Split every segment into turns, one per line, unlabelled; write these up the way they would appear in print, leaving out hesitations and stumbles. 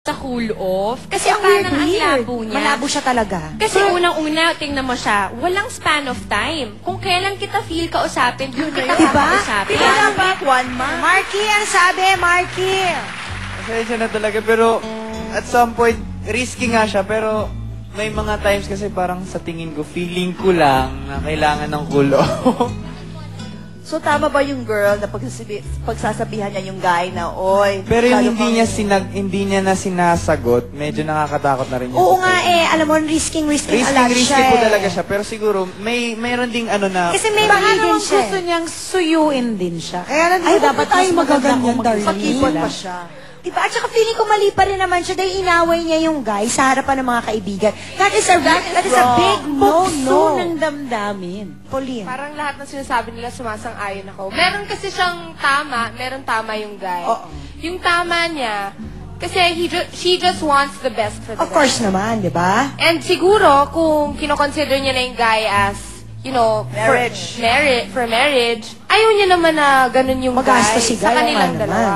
sa cool off. Kasi
Ang
parang ang
weird.
labo niya.
Malabo siya talaga.
Kasi unang-una, tingnan mo siya, walang span of time. Kung kailan kita feel kausapin, kung kita
Diba?
kakausapin.
Kailan ba? 1 month. Marky ang sabi, Marky.
Pasensya na talaga, pero at some point, risky nga siya, pero may mga times kasi parang sa tingin ko, feeling ko lang na kailangan ng cool off.
So, tama ba yung girl na pagsasabihan niya yung guy na, oy...
Pero yung
lalo
hindi niya na sinasagot, medyo nakakatakot na rin yun.
Oo nga eh, alam mo, risking a lot
Risky
siya
po
eh.
talaga siya, pero siguro, mayroon ding ano na...
Kasi may
Baka
bigay din
naman
siya.
gusto niyang suyuin din siya. Kaya lang
Ay,
dapat
tayo magaganyan,
Pakipot pa siya.
Diba? At saka feeling ko mali pa rin naman siya dahil inaway niya yung guy sa harapan ng mga kaibigan. That is a big
Bukso
no-no.
ng damdamin.
Pauline.
Parang lahat ng sinasabi nila sumasang-ayon ako. Meron kasi siyang tama, meron tama yung guy.
Oo.
Yung tama niya, kasi she just wants the best for the
Of course naman, di ba?
And siguro, kung kinoconsider niya na yung guy as, you know, for marriage, ayaw niya naman na ganun yung
Magastos
guy
si
sa
guy,
kanilang
naman.
dalawa.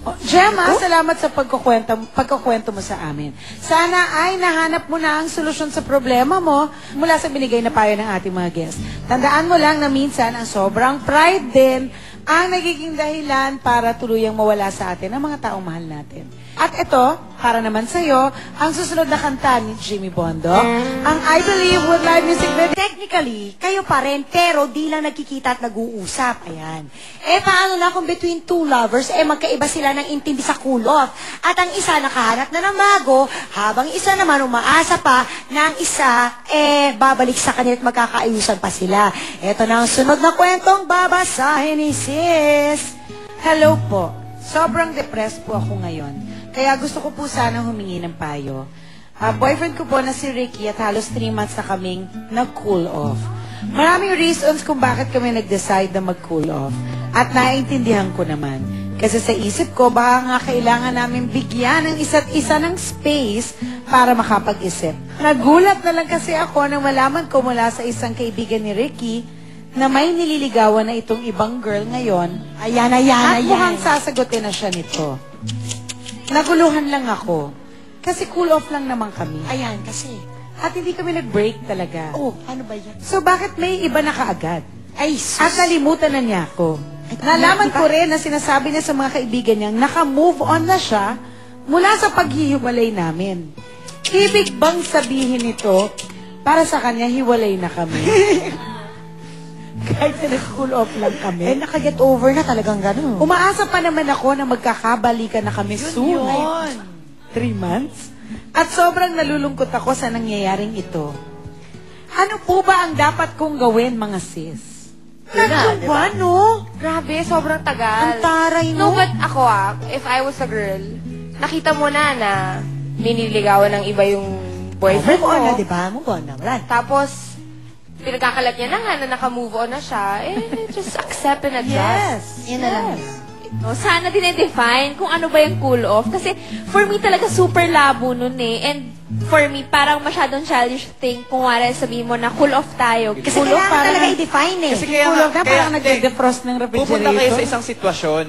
Oh, Gemma, salamat sa pagkukwento mo sa amin. Sana ay nahanap mo na ang solusyon sa problema mo mula sa binigay na payo ng ating mga guests. Tandaan mo lang na minsan ang sobrang pride din ang nagiging dahilan para tuluyang mawala sa atin ang mga taong mahal natin. At ito, para naman sa'yo, ang susunod na kanta ni Jimmy Bondo, ang I Believe with Live Music Video.
Technically, kayo pa rin, pero di lang nagkikita at nag-uusap. Ayan. Eh, paano na kung between two lovers, magkaiba sila ng intindi sa cool off. At ang isa nakahanap na ng bago, habang isa naman umaasa pa na ang isa, babalik sa kanila at magkakaayusan pa sila. Ito na ang sunod na kwentong babasahin ni Sis.
Hello po. Sobrang depressed po ako ngayon. Kaya gusto ko po sana humingi ng payo. Boyfriend ko po na si Ricky at halos 3 months na kaming nag-cool off. Maraming reasons kung bakit kami nag-decide na mag-cool off. At naiintindihan ko naman. Kasi sa isip ko, baka nga kailangan namin bigyan ng isa't isa ng space para makapag-isip. Nagulat na lang kasi ako nang malaman ko mula sa isang kaibigan ni Ricky na may nililigawan na itong ibang girl ngayon.
Ayan.
At mukhang sasagutin na siya nito. Naguluhan lang ako. Kasi cool off lang naman kami.
Ayan, kasi.
At hindi kami nag-break talaga.
Oh, ano ba yan?
So bakit may iba na kaagad?
Ay, sus.
At nalimutan na niya ako. Nalaman ko rin na sinasabi niya sa mga kaibigan niyang naka-move on na siya mula sa paghihiwalay namin. Ibig bang sabihin nito, para sa kanya, hiwalay na kami? Kahit na nag-cool off lang kami.
nakaget over na talagang gano'n.
Umaasa pa naman ako na magkakabalikan na kami soon. 3 months? At sobrang nalulungkot ako sa nangyayaring ito. Ano po ba ang dapat kong gawin, mga sis?
Nagkuba, no?
Grabe, sobrang tagal.
Ang taray,
No,
no?
but ako if I was a girl, nakita mo na miniligawan ng iba yung boyfriend
Move on na,
mo.
di ba? Move on na. Wala.
Tapos, pinagkakalat niya na nga na naka-move on na siya, just accept and adjust.
Yun na lang.
No, sana dinedefine kung ano ba yung cool off. Kasi for me talaga super labo nun eh. And for me, parang masyadong childish thing kung wala sabihin mo na cool off tayo.
Kasi
Cool off,
kailangan
parang-
talaga i-define eh.
Kasi kaya
Cool off na, parang
kaya-
nagde-defrost ng refrigerator.
Pupunta kayo sa isang sitwasyon.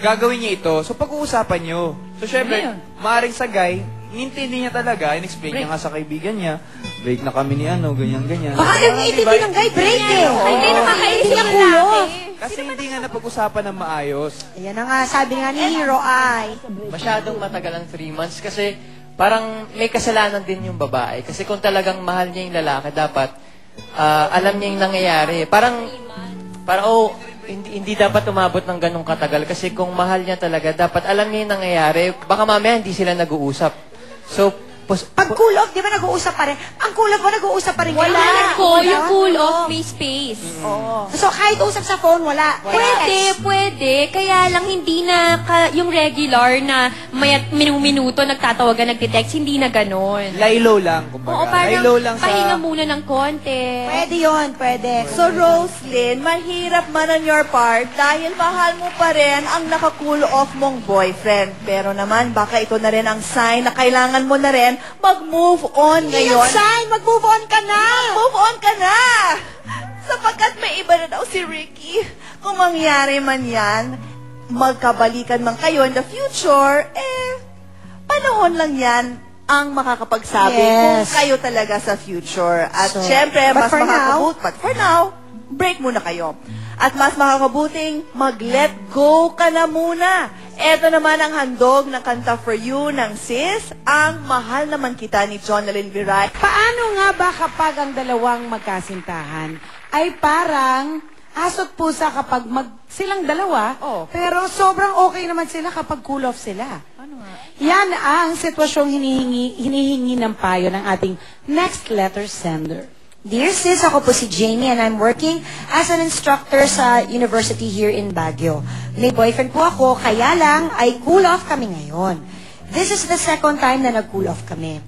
Gagawin niya ito. So, pag-uusapan niyo. So, syempre, maaaring sa guy, inintindi niya talaga, in-explain niya nga sa kaibigan niya, break na kami ni ano, ganyan-ganyan.
Baka yung itindi ng guy, break eh.
Hindi nakakaisip
Hindi
ng
cool off.
lalaki.
Kasi hindi nga napag-usapan ng maayos.
Ayan na nga, sabi nga ni Hero ay,
Masyadong matagal ang 3 months kasi parang may kasalanan din yung babae. Kasi kung talagang mahal niya yung lalaki, dapat alam niya yung nangyayari. Parang hindi dapat umabot ng ganong katagal. Kasi kung mahal niya talaga, dapat alam niya yung nangyayari. Baka mamaya hindi sila nag-uusap. So,
pag cool off, di ba nag-uusap pa rin? Ang cool off ba nag-uusap pa rin? kayo?
Wala ko,
Wala?
yung cool off, may space.
So kahit usap sa phone, wala.
Pwede. Kaya lang hindi na yung regular na mayat minuto nagtatawagan, nagtitext, hindi na ganon.
Laylo lang, kumbaga.
Oo, parang
Laylo lang sa...
pahinga muna ng konti.
Pwede yun, pwede.
So, Roslyn, mahirap man on your part dahil mahal mo pa rin ang naka-cool off mong boyfriend. Pero naman, baka ito na rin ang sign na kailangan mo na rin mag-move on ngayon.
Sign, mag-move on ka na!
Move on ka na! Sapagkat may iba na daw si Ricky. Kung mangyari man yan, magkabalikan man kayo in the future, panahon lang yan ang makakapagsabi kung
Yes.
kayo talaga sa future. At
So,
syempre,
but
mas
for
but for now, break muna kayo. At mas makakabuting mag-let go ka na muna. Ito naman ang handog ng Kanta For You ng Sis, ang Mahal Naman Kita ni Jonalyn Viray.
Paano nga ba kapag ang dalawang magkasintahan ay parang asot pusa kapag silang dalawa, pero sobrang okay naman sila kapag cool off sila? Yan ang sitwasyong hinihingi ng payo ng ating next letter sender.
Dear sis, ako po si Jamie and I'm working as an instructor sa university here in Baguio. May boyfriend po ako, kaya lang ay cool off kami ngayon. This is the second time na nag-cool off kami.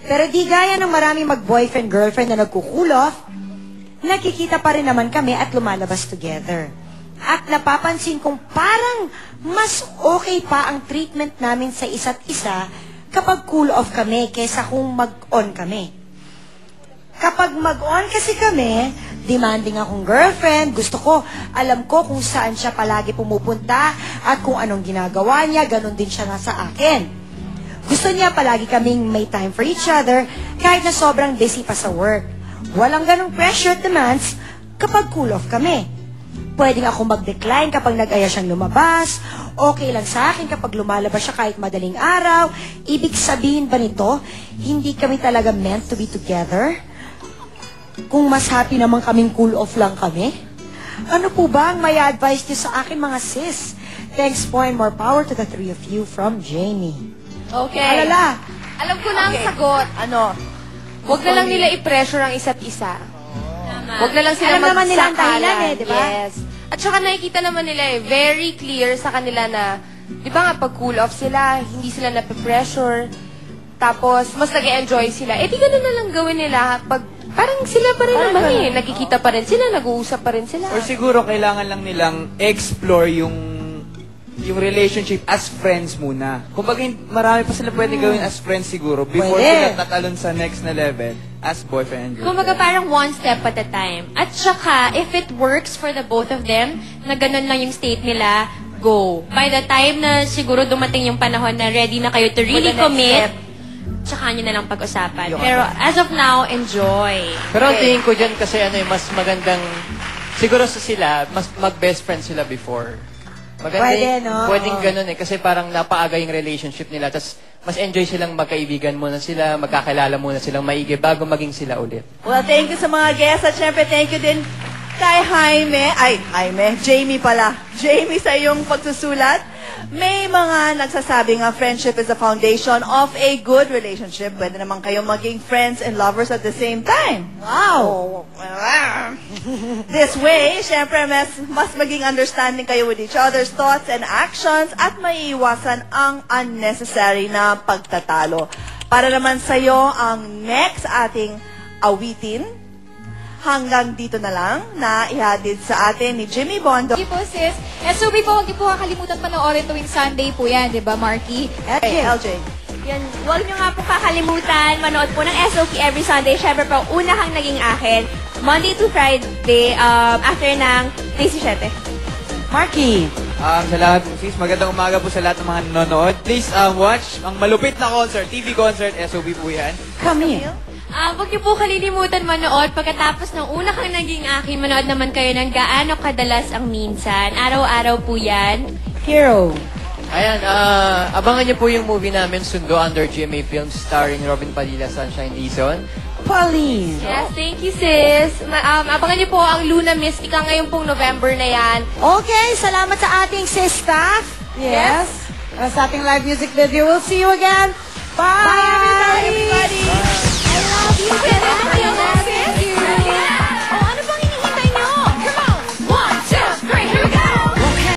Pero di gaya ng maraming mag-boyfriend-girlfriend na nagko-cool off, nakikita pa rin naman kami at lumalabas together. At napapansin kong parang mas okay pa ang treatment namin sa isa't isa kapag cool off kami kaysa kung mag-on kami. Kapag mag-on kasi kami, demanding akong girlfriend, gusto ko, alam ko kung saan siya palagi pumupunta at kung anong ginagawa niya, ganun din siya nga sa akin. Gusto niya palagi kaming may time for each other kahit na sobrang busy pa sa work. Walang ganong pressure at demands kapag cool off kami. Pwedeng ako mag-decline kapag nag-aya siyang lumabas. Okay lang sa akin kapag lumalabas siya kahit madaling araw. Ibig sabihin ba nito, hindi kami talaga meant to be together? Kung mas happy naman kaming cool off lang kami? Ano po ba ang may advice niyo sa akin mga sis? Thanks po and more power to the three of you from Jamie.
Okay.
Alala,
Alam ko na ang sagot.
Ano?
Huwag na lang nila i-pressure ang isa't isa. Huwag na lang sila
Alam naman nila ang
magsakalan.
dahilan eh, di ba?
Yes. At saka nakikita naman nila very clear sa kanila na, di ba nga, pag cool off sila, hindi sila nape-pressure, tapos mas nag-enjoy sila. Eh, di ganun na lang gawin nila pag parang sila pa rin naman eh. Nagkikita pa rin sila, nag-uusap pa rin sila.
Or siguro kailangan lang nilang explore yung relationship as friends muna. Kumbaga, marami pa sila pwede gawin as friends siguro before sila tatalon sa next na level as boyfriend and girlfriend.
Kumbaga parang one step at a time. At saka, if it works for the both of them, na ganun lang yung state nila, go. By the time na siguro dumating yung panahon na ready na kayo to really commit, tsaka nyo na lang pag-usapan. Pero as of now, enjoy.
Pero ang tingin ko dyan kasi mas magandang, siguro sa sila, mas mag-best friend sila before. Maganda
Pwede, no?
Pwedeng ganun eh, kasi parang napaaga yung relationship nila, tapos mas enjoy silang magkaibigan muna sila, magkakilala muna silang maigi bago maging sila ulit.
Well, thank you sa mga guests at syempre thank you din kay Jamie pala. Jamie sa iyong pagsusulat. May mga nagsasabi nga friendship is the foundation of a good relationship. Pwede naman kayong maging friends and lovers at the same time. Wow! This way, syempre mas maging understanding kayo with each other's thoughts and actions at maiiwasan ang unnecessary na pagtatalo. Para naman sa'yo ang next ating awitin. Hanggang dito na lang na ihatid sa atin ni Jimmy Bondo.
Thank you po, sis. SOB po, huwag niyo po kakalimutan panoorin tuwing Sunday po yan, di ba, Marky?
Okay, LJ.
Yan, huwag nyo nga po kakalimutan, manood po ng SOP every Sunday. Syempre po, una kang naging akin, Monday to Friday, after ng 3-7.
Marky,
Salamat po sis. Magandang umaga po sa lahat ng mga nanonood. Please watch ang malupit na concert, TV concert, SOB po yan.
come here.
Huwag niyo po kalilimutan manood. Pagkatapos ng una kang naging akin, manood naman kayo ng Gaano Kadalas ang Minsan. Araw-araw po yan.
Hero.
Ayan, abangan niyo po yung movie namin, Sundo, under GMA Films, starring Robin Padilla, Sunshine Dizon.
Pauline.
Yes, thank you, sis. Abangan niyo po ang Luna Mystica ngayong pong November na yan.
Okay, salamat sa ating sis staff.
Yes. Sa ating live music video, we'll see you again. Bye!
Bye, everybody!
I love you.